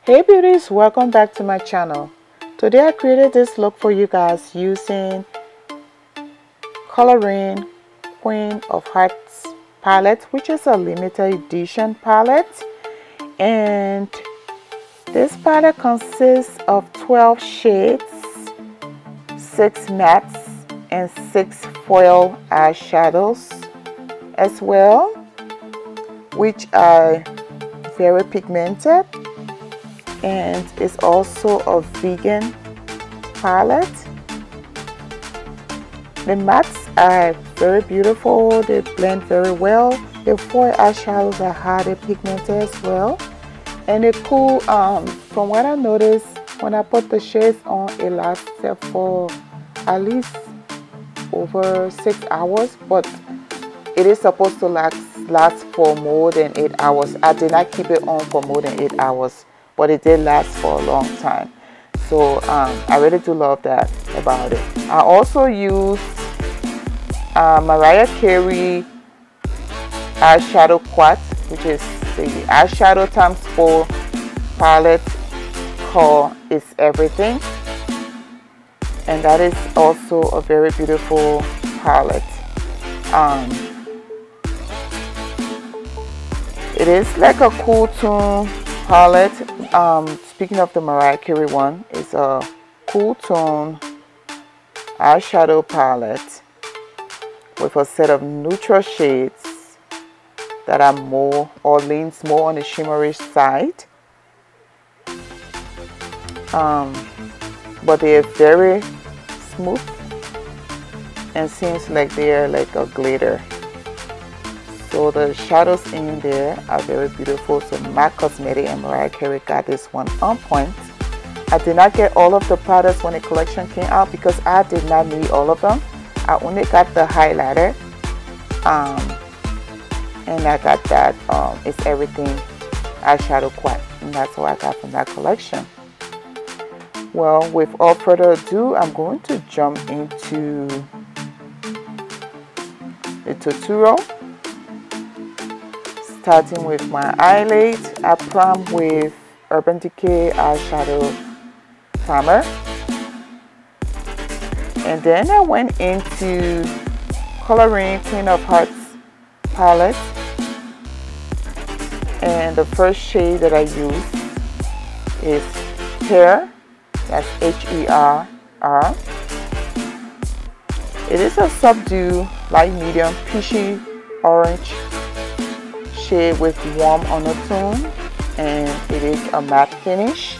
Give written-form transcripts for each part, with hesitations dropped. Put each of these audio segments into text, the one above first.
Hey beauties, welcome back to my channel. Today I created this look for you guys using Raine Queen of Hearts palette, which is a limited edition palette. And this palette consists of 12 shades, 6 mattes, and 6 foil eyeshadows as well, which are very pigmented. And it's also a vegan palette. The mattes are very beautiful, they blend very well. The foil eyeshadows are highly pigmented as well, and they're cool. From what I noticed, when I put the shades on, it lasted for at least over 6 hours, but it is supposed to last for more than 8 hours. I did not keep it on for more than 8 hours, but it did last for a long time. So I really do love that about it. I also use Mariah Carey eyeshadow quad, which is the eyeshadow times 4 palette called It's Everything, and that is also a very beautiful palette. It is like a cool tone palette. Speaking of the Mariah Carey one, it's a cool tone eyeshadow palette with a set of neutral shades that are more or leans more on the shimmery side, but they are very smooth and seems like they are like a glitter. So the shadows in there are very beautiful. So MAC Cosmetic and Mariah Carey got this one on point. I did not get all of the products when the collection came out because I did not need all of them. I only got the highlighter, and I got that It's Everything eyeshadow quad, and that's what I got from that collection. Well, without further ado, I'm going to jump into the tutorial. Starting with my eyelid, I primed with Urban Decay eyeshadow primer, and then I went into Raine Queen of Hearts palette, and the first shade that I use is Her, that's H-E-R-R. It is a subdued light medium peachy orange shade with warm undertone, and it is a matte finish.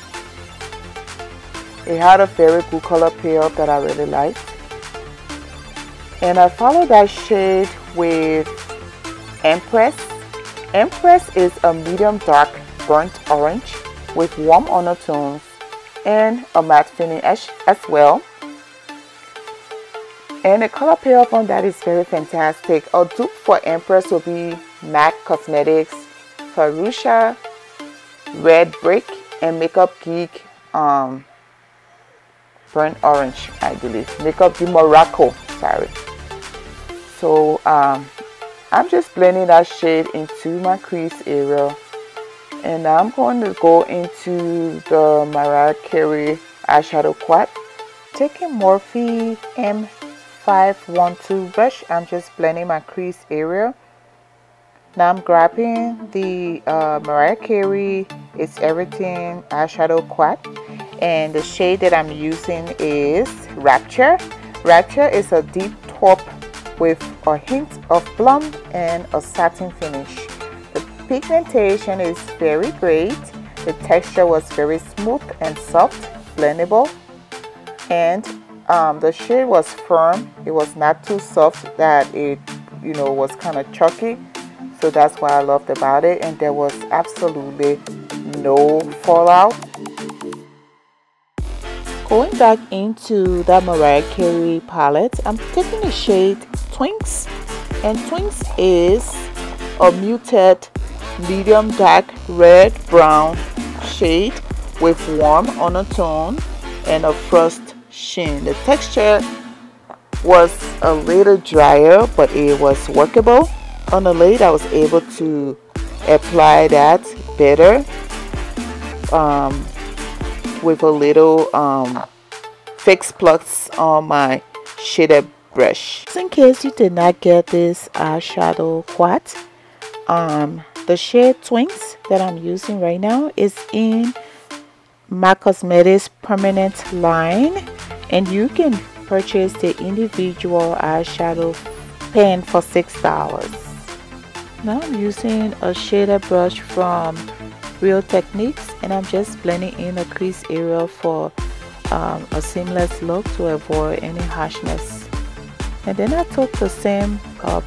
It had a very good color payoff that I really liked, and I followed that shade with Empress. Empress is a medium dark burnt orange with warm undertones and a matte finish as well. And the color payoff on that is very fantastic. A dupe for Empress will be MAC Cosmetics Farusha Red Brick and Makeup Geek Burnt Orange, I believe. Makeup Geek Morocco, sorry. So I'm just blending that shade into my crease area, and I'm going to go into the Mariah Carey eyeshadow quad. Taking Morphe M512 brush, I'm just blending my crease area. Now I'm grabbing the Mariah Carey It's Everything eyeshadow quad, and the shade that I'm using is Rapture. Rapture is a deep taupe with a hint of plum and a satin finish. The pigmentation is very great. The texture was very smooth and soft, blendable, and the shade was firm. It was not too soft that it, was kind of chalky. So that's what I loved about it, and there was absolutely no fallout. Going back into that Mariah Carey palette, I'm taking the shade Twinks, and Twinks is a muted medium dark red brown shade with warm undertone and a frost sheen. The texture was a little drier, but it was workable. On the lid, I was able to apply that better. with a little fixed plugs on my shaded brush. Just in case you did not get this eyeshadow quad, the shade Twinks that I'm using right now is in MAC Cosmetics permanent line, and you can purchase the individual eyeshadow pen for $6. Now I'm using a shader brush from Real Techniques, and I'm just blending in the crease area for a seamless look to avoid any harshness. And then I took the same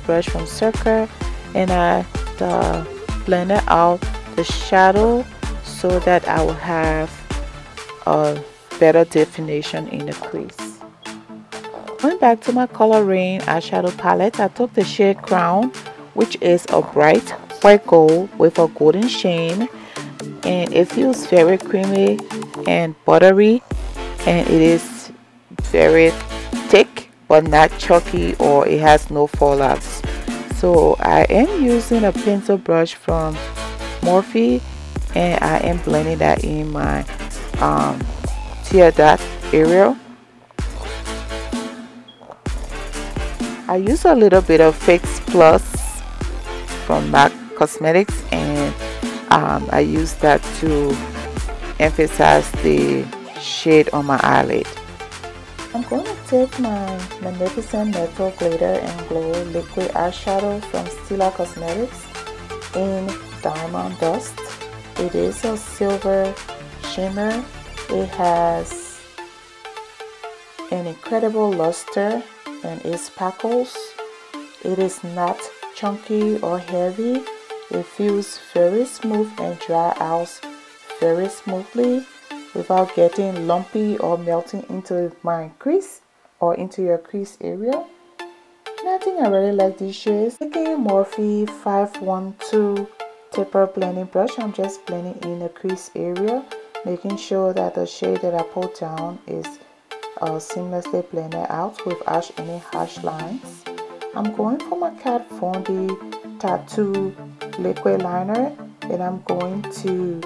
brush from Circa and I blended out the shadow so that I will have a better definition in the crease. Going back to my color Raine eyeshadow palette, I took the shade Crown, which is a bright white gold with a golden sheen, and it feels very creamy and buttery, and it is very thick but not chalky, or it has no fallouts. So I am using a pencil brush from Morphe, and I am blending that in my tear dot area. I use a little bit of Fix Plus from MAC Cosmetics, and I use that to emphasize the shade on my eyelid. I'm going to take my Magnificent Metal Glitter and Glow liquid eyeshadow from Stila Cosmetics in Diamond Dust. It is a silver shimmer. It has an incredible luster and it sparkles. It is not chunky or heavy. It feels very smooth and dry out very smoothly without getting lumpy or melting into my crease or into your crease area. And I think I really like these shades. Taking Morphe 512 taper blending brush, I'm just blending in the crease area, making sure that the shade that I put down is seamlessly blended out without any harsh lines. I'm going for my Kat Von D Tattoo liquid liner, and I'm going to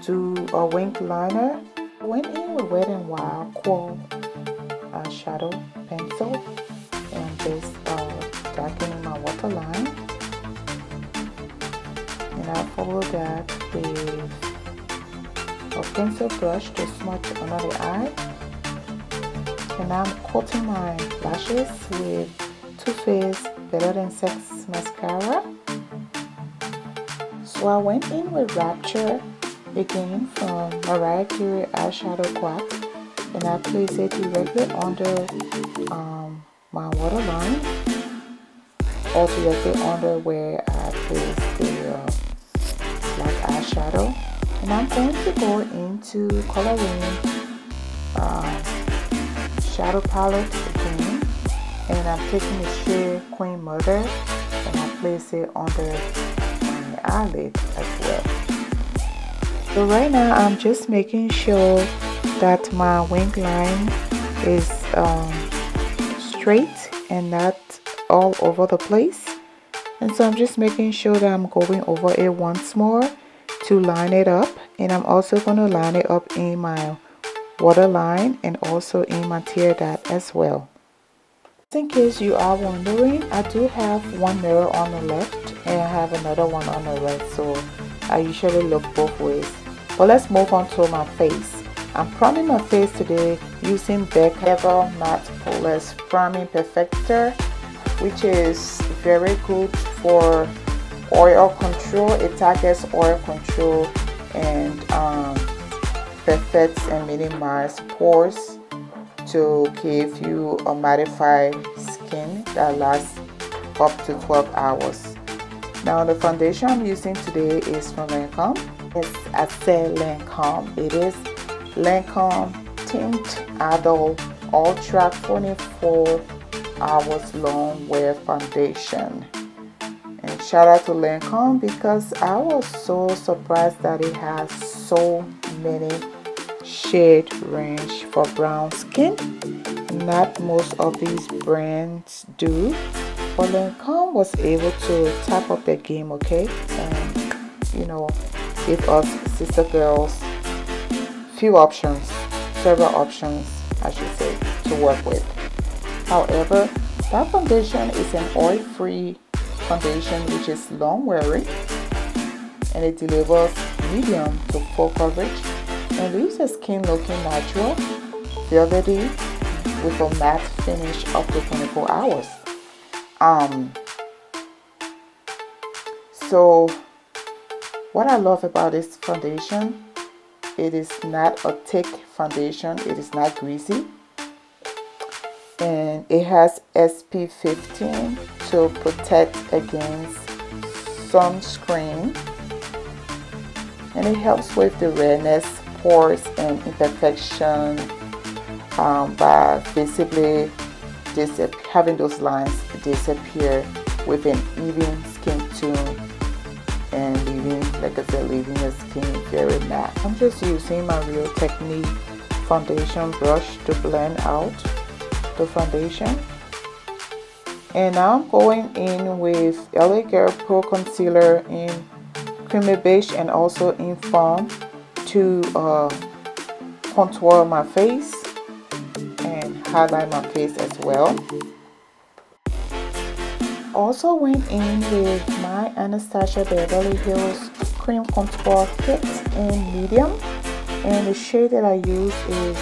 do a wing liner. I went in with Wet n Wild Quo shadow pencil and just darkening my waterline, and I follow that with a pencil brush to smudge under the eye. And I'm coating my lashes with Too Faced Better Than Sex mascara. So I went in with Rapture again from Mariah Carey eyeshadow quad, and I place it directly under my waterline, or directly under where I place the black eyeshadow. And I'm going to go into Color Raine shadow palette again, and I'm taking the shade Queen Mother and I place it under my eyelid as well. So right now I'm just making sure that my wing line is straight and not all over the place, and so I'm just making sure that I'm going over it once more to line it up, and I'm also going to line it up in my waterline and also in my tear dot as well. Just in case you are wondering, I do have one mirror on the left and I have another one on the right, so I usually look both ways. But let's move on to my face. I'm priming my face today using BECCA Matte Poreless Priming Perfector, which is very good for oil control. It targets oil control and perfects and minimize pores to give you a mattified skin that lasts up to 12 hours. Now the foundation I'm using today is from Lancome. Yes, I said Lancome. It is Lancome Tint Idole Ultra 24 hours long wear foundation. And shout out to Lancome because I was so surprised that it has so many shade range for brown skin. Not most of these brands do, but Lancome was able to tap up their game, okay, and you know, give us sister girls few options, several options I should say, to work with. However, that foundation is an oil-free foundation which is long wearing, and it delivers medium to full coverage and leaves the skin looking natural, velvety, with a matte finish up to 24 hours. So what I love about this foundation, it is not a thick foundation, it is not greasy, and it has SPF 15 to protect against sunscreen, and it helps with the redness, pores, and imperfection by visibly having those lines disappear with an even skin tone and leaving, like I said, leaving your skin very matte. I'm just using my Real Technique foundation brush to blend out the foundation, and now I'm going in with LA Girl Pro Concealer in Creamy Beige and also in Fawn to contour my face and highlight my face as well. Also went in with my Anastasia Beverly Hills Cream Contour Kit in medium, and the shade that I use is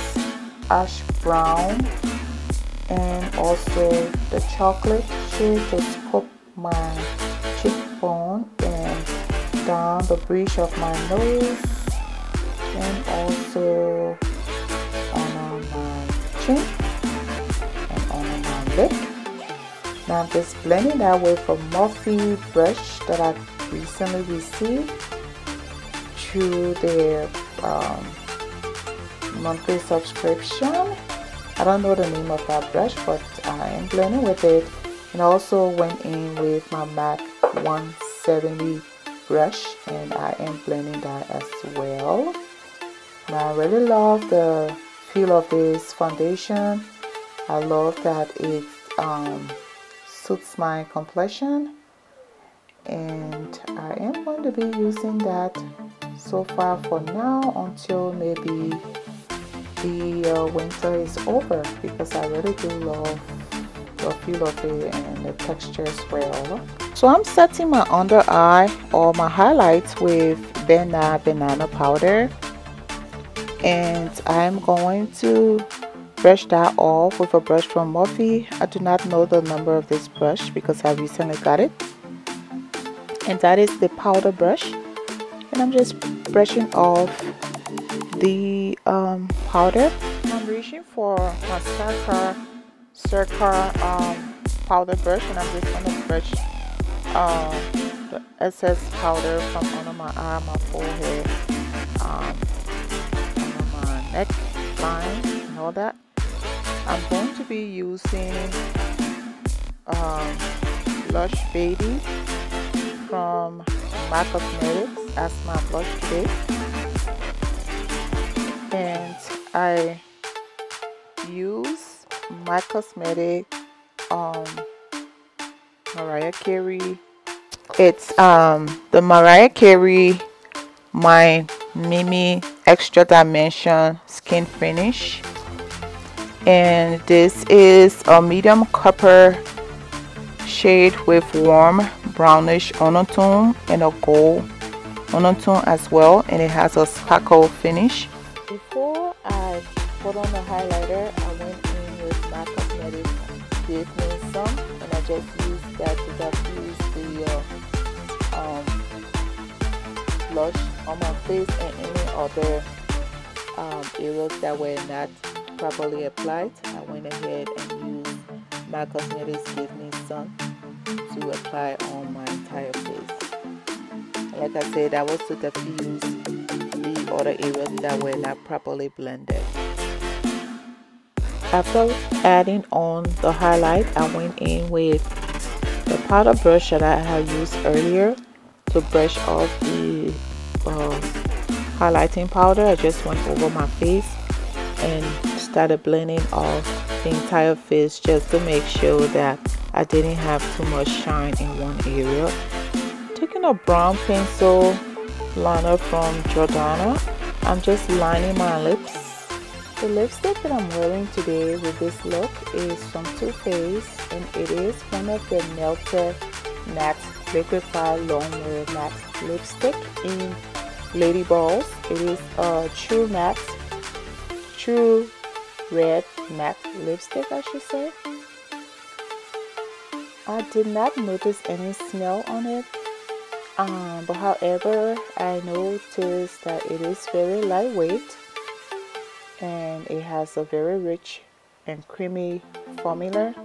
ash brown, and also the chocolate shade to scoop my cheekbone and down the bridge of my nose, and also on my chin and on my lip. Now I'm just blending that with a Morphe brush that I recently received through their monthly subscription. I don't know the name of that brush, but I am blending with it. And I also went in with my MAC 170 brush, and I am blending that as well. Now I really love the feel of this foundation. I love that it suits my complexion, and I am going to be using that so far for now until maybe the winter is over, because I really do love the feel of it and the texture as well. So I'm setting my under eye or my highlights with banana powder, and I'm going to brush that off with a brush from Morphe. I do not know the number of this brush because I recently got it, and that is the powder brush, and I'm just brushing off the powder. I'm reaching for my Circa powder brush, and I'm just going to brush the excess powder from under my eye, my forehead, under my neckline and all that. I'm going to be using Lush Baby from MAC Cosmetics as my blush today, and I use MAC Cosmetics Mariah Carey. It's the Mariah Carey My Mimi Extra Dimension Skin Finish, and this is a medium copper shade with warm brownish undertone and a gold undertone as well, and it has a sparkle finish. Before I put on the highlighter, I went in with MAC Cosmetics Give Me Some, and I just used that to diffuse the blush on my face and any other areas that were not properly applied. I went ahead and used MAC Cosmetics Give Me Some to apply on my entire face. Like I said, that was to diffuse the other areas that were not properly blended. After adding on the highlight, I went in with the powder brush that I had used earlier to brush off the highlighting powder. I just went over my face and started blending off the entire face just to make sure that I didn't have too much shine in one area. Taking a brown pencil liner from Jordana, I'm just lining my lips. The lipstick that I'm wearing today with this look is from Too Faced, and it is one of the melted matte liquefied long wear matte lipstick in Lady Balls. It is a true red matte lipstick, I should say. I did not notice any smell on it, but however, I noticed that it is very lightweight and it has a very rich and creamy formula.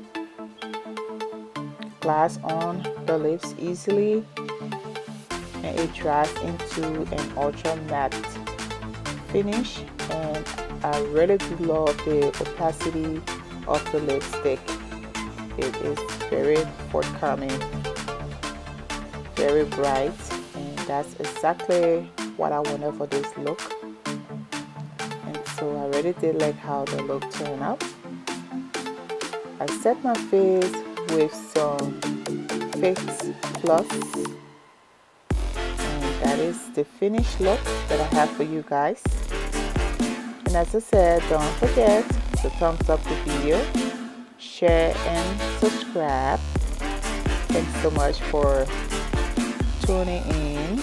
Glides on the lips easily, and it dries into an ultra matte finish, and I really do love the opacity of the lipstick. It is very forthcoming, very bright, and that's exactly what I wanted for this look. And so I really did like how the look turned out. I set my face with some Fix Plus, and that is the finished look that I have for you guys. And as I said, don't forget to thumbs up the video, share and subscribe. Thanks so much for tuning in.